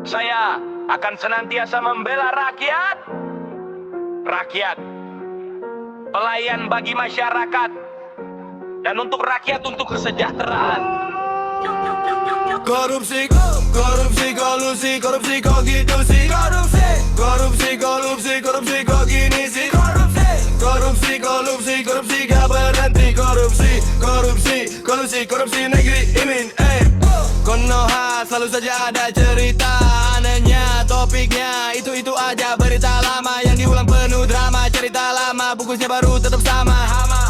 Saya akan senantiasa membela rakyat. Rakyat, pelayan bagi masyarakat, dan untuk rakyat, untuk kesejahteraan. Korupsi, korupsi, kolusi, korupsi kok gitu sih. Korupsi, korupsi, korupsi, korupsi kok gini sih. Korupsi, korupsi, korupsi, korupsi gak berhenti. Korupsi, korupsi, kolusi, korupsi negeri ini. Konoha selalu saja ada cerita anehnya, topiknya itu aja, berita lama yang diulang penuh drama. Cerita lama, bungkusnya baru tetap sama.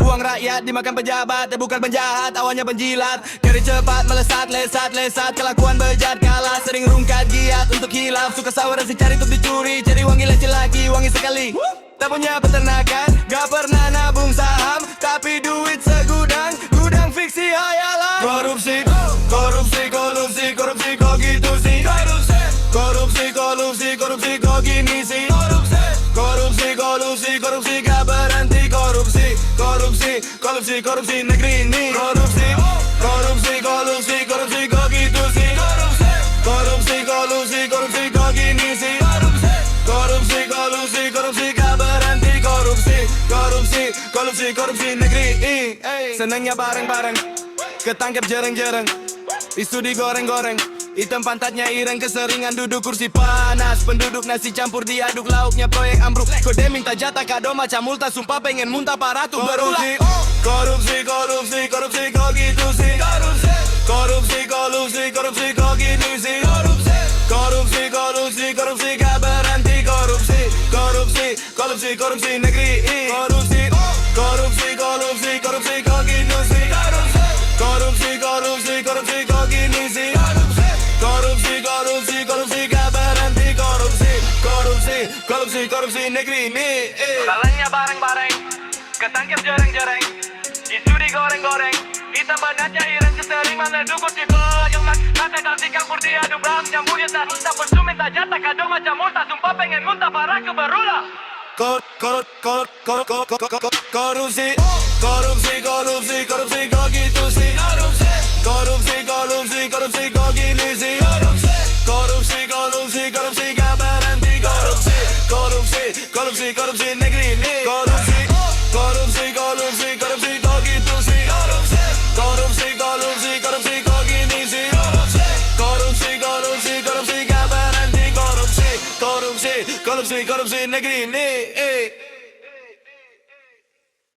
Uang rakyat dimakan pejabat, bukan penjahat, awalnya penjilat. Cari cepat, melesat, lesat, kelakuan bejat, kalah sering rungkat, giat untuk hilaf. Suka sawar si cari untuk dicuri, cari wangi leceh lagi, wangi sekali. Tak punya peternakan, gak pernah nabung saham, tapi duit segudang, gudang fiksi hayalan. Korupsi, korupsi, korupsi, korupsi kok gitu sih. Korupsi, korupsi, korupsi, korupsi kok gini sih. Korupsi, korupsi, korupsi, korupsi gak berhenti. Korupsi, korupsi, korupsi, korupsi negeri ini. Korupsi, korupsi, korupsi, korupsi kok gitu sih. Korupsi, korupsi, korupsi, korupsi kok gini sih. Korupsi, korupsi, korupsi, korupsi gak berhenti. Korupsi, korupsi, korupsi, korupsi negeri ini. Senangnya bareng-bareng, ketangkep jarang-jarang, isu digoreng-goreng, hitam pantatnya ireng, keseringan duduk kursi panas. Penduduk nasi campur diaduk, lauknya proyek ambruk. Kode minta jatah kado macam multa, sumpah pengen muntah parah tuh berulah. Korupsi, korupsi, korupsi kok gitu sih. Korupsi, korupsi, korupsi, korupsi kok gini sih. Korupsi, korupsi, korupsi, korupsi gak berhenti. Korupsi, korupsi, korupsi, korupsi negeri ini. Korupsi, korupsi, korupsi, korupsi kok gitu sih. Korupsi, korupsi, korupsi, korupsi kok gini sih. Korupsi, korupsi, korupsi gak berhenti. Korupsi, korupsi, korupsi, korupsi negeri ini. Salahnya bareng-bareng, ketangkep jarang-jarang, isu digoreng-goreng, hitam pantatnya ireng, keseringan duduk kursi payung. Kata kasih campur diaduk, ram campur dia tak rusak, bersu minta jatah kado macam multa, sumpah pengen muntah parah ke berulah. Korupsi, korupsi, korupsi, korupsi kok gitu sih. Korupsi, korupsi, korupsi kok gini sih. Korupsi, korupsi, korupsi gak berhenti. Korupsi, korupsi, korupsi, korupsi negeri ini. Korupsi, korupsi, korupsi, korupsi kok gitu sih. Korupsi, korupsi, korupsi kok gini sih. Korupsi, korupsi, korupsi gak berhenti. Korupsi, korupsi, korupsi, korupsi negeri ini.